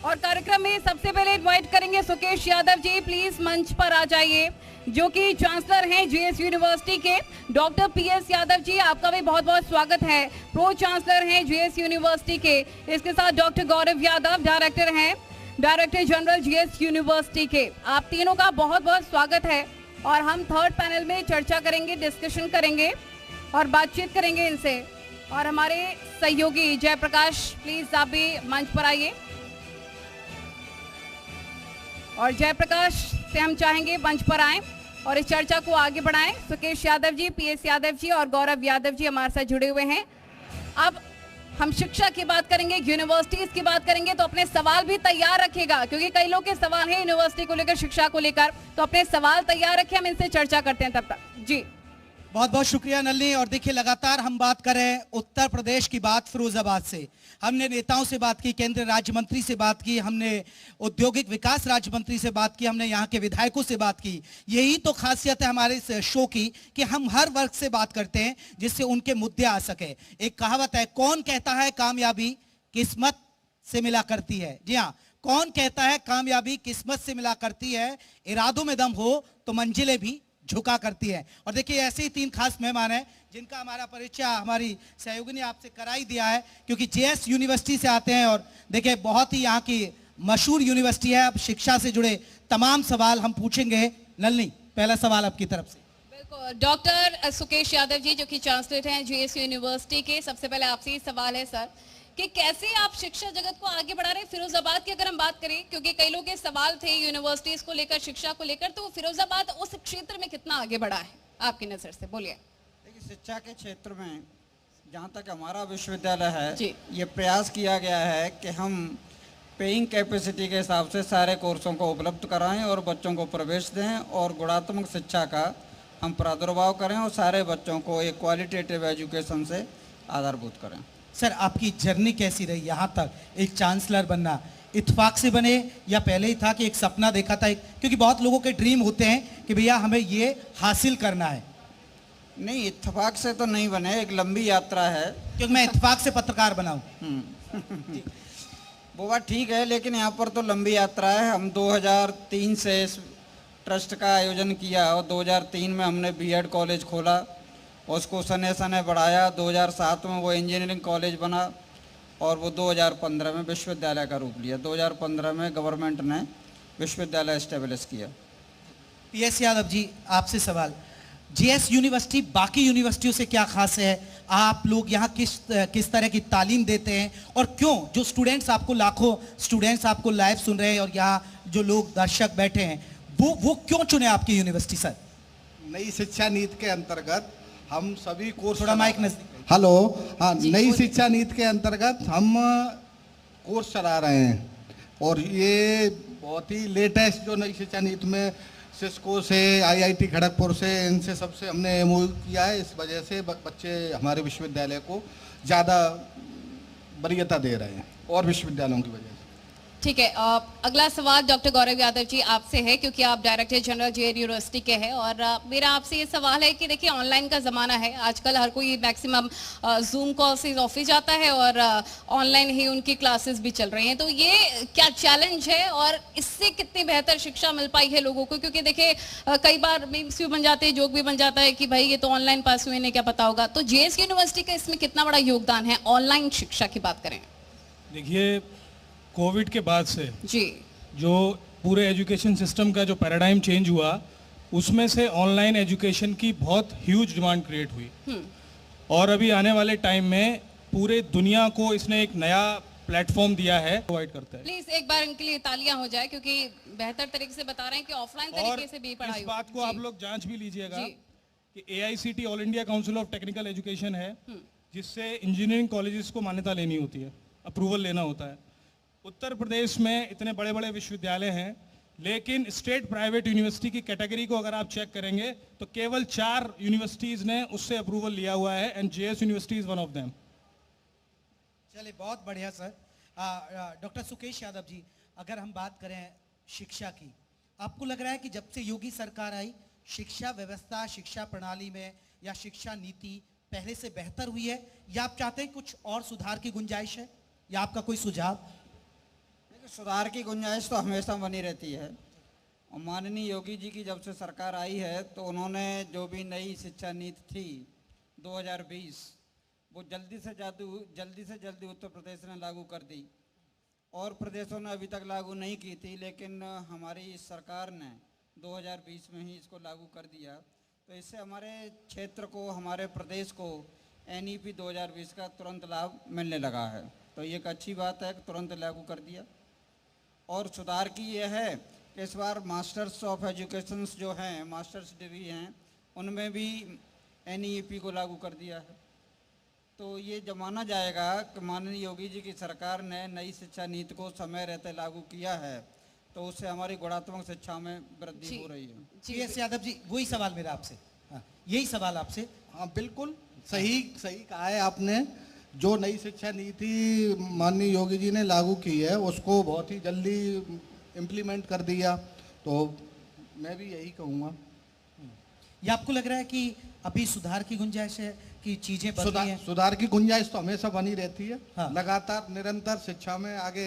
और कार्यक्रम में सबसे पहले इनवाइट करेंगे सुकेश यादव जी, प्लीज मंच पर आ जाइए, जो कि चांसलर हैं जेएस यूनिवर्सिटी के। डॉक्टर पीएस यादव जी, आपका भी बहुत बहुत स्वागत है, प्रो चांसलर हैं जेएस यूनिवर्सिटी के। इसके साथ डॉक्टर गौरव यादव, डायरेक्टर हैं, डायरेक्टर जनरल जेएस यूनिवर्सिटी के। आप तीनों का बहुत बहुत स्वागत है। और हम थर्ड पैनल में चर्चा करेंगे, डिस्कशन करेंगे और बातचीत करेंगे इनसे। और हमारे सहयोगी जयप्रकाश, प्लीज आप भी मंच पर आइए। और जयप्रकाश से हम चाहेंगे मंच पर आएं और इस चर्चा को आगे बढ़ाएं। सुकेश यादव जी, पीएस यादव जी और गौरव यादव जी हमारे साथ जुड़े हुए हैं। अब हम शिक्षा की बात करेंगे, यूनिवर्सिटीज की बात करेंगे, तो अपने सवाल भी तैयार रखिएगा, क्योंकि कई लोग के सवाल हैं यूनिवर्सिटी को लेकर, शिक्षा को लेकर, तो अपने सवाल तैयार रखें, हम इनसे चर्चा करते हैं तब तक। जी बहुत बहुत शुक्रिया नलिनी। और देखिए, लगातार हम बात कर रहे हैं उत्तर प्रदेश की बात, फिरोजाबाद से हमने नेताओं से बात की, केंद्रीय राज्य मंत्री से बात की, हमने औद्योगिक विकास राज्य मंत्री से बात की, हमने यहाँ के विधायकों से बात की। यही तो खासियत है हमारे इस शो की कि हम हर वर्ग से बात करते हैं जिससे उनके मुद्दे आ सके। एक कहावत है, कौन कहता है कामयाबी किस्मत से मिला करती है। जी हाँ, कौन कहता है कामयाबी किस्मत से मिला करती है, इरादों में दम हो तो मंजिलें भी झुका करती है। और देखिए, ऐसे ही तीन खास मेहमान हैं जिनका हमारा परिचय हमारी सहयोगी ने आपसे करा ही दिया है, क्योंकि जेएस यूनिवर्सिटी से आते हैं। और देखिए, बहुत ही यहाँ की मशहूर यूनिवर्सिटी है। अब शिक्षा से जुड़े तमाम सवाल हम पूछेंगे। नलिनी, पहला सवाल आपकी तरफ से। बिल्कुल, डॉक्टर सुकेश यादव जी, जो कि चांसलर हैं जेएस यूनिवर्सिटी के, सबसे पहले आपसे ही सवाल है सर कि कैसे आप शिक्षा जगत को आगे बढ़ा रहे हैं। फिरोजाबाद की अगर हम बात करें, क्योंकि कई लोग के सवाल थे यूनिवर्सिटीज को लेकर, शिक्षा को लेकर, तो फिरोजाबाद उस क्षेत्र में कितना आगे बढ़ा है आपकी नजर से, बोलिए। देखिए, शिक्षा के क्षेत्र में जहाँ तक हमारा विश्वविद्यालय है, जी। ये प्रयास किया गया है कि हम पेइंग कैपेसिटी के हिसाब से सारे कोर्सों को उपलब्ध कराएं और बच्चों को प्रवेश दें और गुणात्मक शिक्षा का हम प्रादुर्भाव करें और सारे बच्चों को एक क्वालिटेटिव एजुकेशन से आधारभूत करें। सर, आपकी जर्नी कैसी रही यहाँ तक एक चांसलर बनना? इत्तेफाक से बने या पहले ही था कि एक सपना देखा था? क्योंकि बहुत लोगों के ड्रीम होते हैं कि भैया हमें ये हासिल करना है। नहीं, इत्तेफाक से तो नहीं बने, एक लंबी यात्रा है। क्योंकि मैं इत्तेफाक से पत्रकार बनाऊं। वो बात ठीक है, लेकिन यहाँ पर तो लंबी यात्रा है। हम 2003 से इस ट्रस्ट का आयोजन किया और 2003 में हमने बीएड कॉलेज खोला, उसको सने सने बढ़ाया। 2007 में वो इंजीनियरिंग कॉलेज बना और वो 2015 में विश्वविद्यालय का रूप लिया। 2015 में गवर्नमेंट ने विश्वविद्यालय एस्टेब्लिश किया। पीएस यादव जी, आपसे सवाल, जेएस यूनिवर्सिटी बाकी यूनिवर्सिटियों से क्या खास है? आप लोग यहाँ किस तरह की तालीम देते हैं और क्यों जो स्टूडेंट्स आपको, लाखों स्टूडेंट्स आपको लाइव सुन रहे हैं और यहाँ जो लोग दर्शक बैठे हैं, वो क्यों चुने आपकी यूनिवर्सिटी? सर, नई शिक्षा नीति के अंतर्गत हम सभी कोर्स, थोड़ा माइक नजदीक। हेलो, हाँ, नई शिक्षा नीति के अंतर्गत हम कोर्स चला रहे हैं और ये बहुत ही लेटेस्ट जो नई शिक्षा नीति में सिस्को से, आईआईटी खड़गपुर से, इनसे सबसे हमने एमओयू किया है। इस वजह से बच्चे हमारे विश्वविद्यालय को ज़्यादा वरीयता दे रहे हैं और विश्वविद्यालयों की वजह से। ठीक है, अगला सवाल डॉक्टर गौरव यादव जी आपसे है, क्योंकि आप डायरेक्टर जनरल जेएस यूनिवर्सिटी के हैं। और मेरा आपसे ये सवाल है कि देखिए, ऑनलाइन का ज़माना है आजकल, हर कोई मैक्सिमम जूम कॉल से ऑफिस जाता है और ऑनलाइन ही उनकी क्लासेस भी चल रही हैं। तो ये क्या चैलेंज है और इससे कितनी बेहतर शिक्षा मिल पाई है लोगों को? क्योंकि देखिए, कई बार मीम्स भी बन जाते हैं, जोक भी बन जाता है कि भाई ये तो ऑनलाइन पास हुए, इन्हें क्या पता होगा। तो जेएस यूनिवर्सिटी का इसमें कितना बड़ा योगदान है ऑनलाइन शिक्षा की बात करें? देखिए, कोविड के बाद से जी, जो पूरे एजुकेशन सिस्टम का जो पैराडाइम चेंज हुआ, उसमें से ऑनलाइन एजुकेशन की बहुत ह्यूज डिमांड क्रिएट हुई। और अभी आने वाले टाइम में पूरे दुनिया को इसने एक नया प्लेटफॉर्म दिया है, प्रोवाइड करता है। प्लीज एक बार इनके लिए तालियां हो जाए, क्योंकि बेहतर तरीके से बता रहे हैं कि ऑफलाइन तरीके से भी पढ़ाई इस बात को आप लोग जांच भी लीजिएगा जी। कि AICTE all India council of technical education है, जिससे इंजीनियरिंग कॉलेजेस को मान्यता लेनी होती है, अप्रूवल लेना होता है। उत्तर प्रदेश में इतने बड़े बड़े विश्वविद्यालय हैं, लेकिन स्टेट प्राइवेट यूनिवर्सिटी की कैटेगरी को अगर आप चेक करेंगे तो केवल 4 यूनिवर्सिटीज ने उससे अप्रूवल लिया हुआ है, and JS university is one of them. चलिए, बहुत बढ़िया सर। डॉक्टर सुकेश यादव जी, अगर हम बात करें शिक्षा की, आपको लग रहा है कि जब से योगी सरकार आई, शिक्षा व्यवस्था, शिक्षा प्रणाली में या शिक्षा नीति पहले से बेहतर हुई है, या आप चाहते हैं कुछ और सुधार की गुंजाइश है, या आपका कोई सुझाव? सुधार की गुंजाइश तो हमेशा बनी रहती है और माननीय योगी जी की जब से सरकार आई है तो उन्होंने जो भी नई शिक्षा नीति थी 2020 वो जल्दी से जल्दी उत्तर प्रदेश ने लागू कर दी और प्रदेशों ने अभी तक लागू नहीं की थी, लेकिन हमारी इस सरकार ने 2020 में ही इसको लागू कर दिया। तो इससे हमारे क्षेत्र को, हमारे प्रदेश को NEP 2020 का तुरंत लाभ मिलने लगा है। तो ये एक अच्छी बात है कि तुरंत लागू कर दिया। और सुधार की यह है कि इस बार मास्टर्स ऑफ एजुकेशन जो हैं, मास्टर्स डिग्री हैं, उनमें भी NEP को लागू कर दिया है। तो ये जमाना जाएगा कि माननीय योगी जी की सरकार ने नई शिक्षा नीति को समय रहते लागू किया है, तो उससे हमारी गुणात्मक शिक्षा में वृद्धि हो रही है। PS यादव जी, वही सवाल मेरा आपसे, हाँ, यही सवाल आपसे। हाँ बिल्कुल सही कहा है आपने। जो नई शिक्षा नीति माननीय योगी जी ने लागू की है उसको बहुत ही जल्दी इम्प्लीमेंट कर दिया, तो मैं भी यही कहूँगा। ये आपको लग रहा है कि अभी सुधार की गुंजाइश है कि चीजें बदली हैं? सुधार की गुंजाइश तो हमेशा बनी रहती है। हाँ। लगातार निरंतर शिक्षा में आगे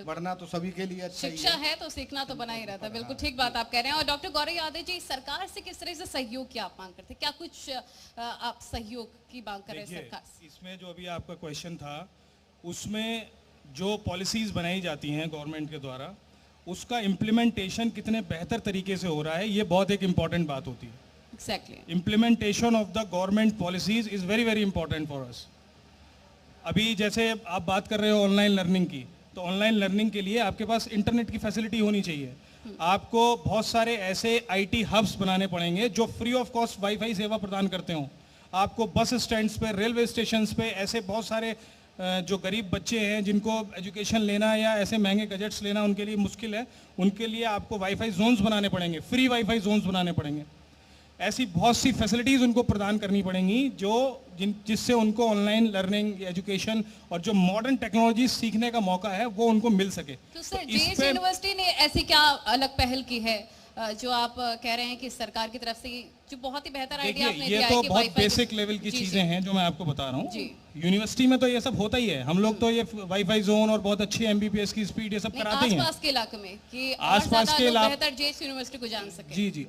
बढ़ना तो सभी के लिए अच्छा ही शिक्षा है तो सीखना तो बना ही रहता है। बिल्कुल ठीक बात आप कह रहे हैं। और डॉक्टर गौरव यादव जी, सरकार से किस तरह से सहयोग की आप मांग करते हैं? क्या कुछ आप सहयोग की मांग कर रहे हैं सरकार से? इसमें जो अभी आपका क्वेश्चन था, उसमें जो पॉलिसीज बनाई जाती हैं गवर्नमेंट के द्वारा, उसका इम्प्लीमेंटेशन कितने बेहतर तरीके से हो रहा है, ये बहुत एक इम्पॉर्टेंट बात होती है। Exactly. Implementation of the government policies is very very important for us. अभी जैसे आप बात कर रहे हो ऑनलाइन लर्निंग की, तो ऑनलाइन लर्निंग के लिए आपके पास इंटरनेट की फैसिलिटी होनी चाहिए। आपको बहुत सारे ऐसे IT हब्स बनाने पड़ेंगे जो फ्री ऑफ कॉस्ट वाईफाई सेवा प्रदान करते हों। आपको बस स्टैंड्स पे, रेलवे स्टेशंस पे ऐसे बहुत सारे जो गरीब बच्चे हैं जिनको एजुकेशन लेना या ऐसे महंगे गैजेट्स लेना उनके लिए मुश्किल है, उनके लिए आपको वाईफाई जोन्स बनाने पड़ेंगे, फ्री वाईफाई जोन्स बनाने पड़ेंगे। ऐसी बहुत सी फैसिलिटीज़ उनको प्रदान करनी पड़ेंगी जिससे उनको ऑनलाइन लर्निंग, एजुकेशन और जो मॉडर्न टेक्नोलॉजी सीखने का मौका है वो उनको मिल सके। तो सर, JS यूनिवर्सिटी ने ऐसी क्या अलग पहल की है जो आप कह रहे हैं कि सरकार की तरफ से, जो बहुत ही बेहतर आइडिया आपने ये दिया तो है कि बहुत बेसिक लेवल की चीजें हैं जो मैं आपको बता रहा हूँ। यूनिवर्सिटी में तो ये सब होता ही है। हम लोग तो ये वाईफाई जोन और बहुत अच्छी MBPS की स्पीड ये सब कराते ही हैं आसपास के इलाके में, कि आसपास के बेहतर JS यूनिवर्सिटी को जान सके। जी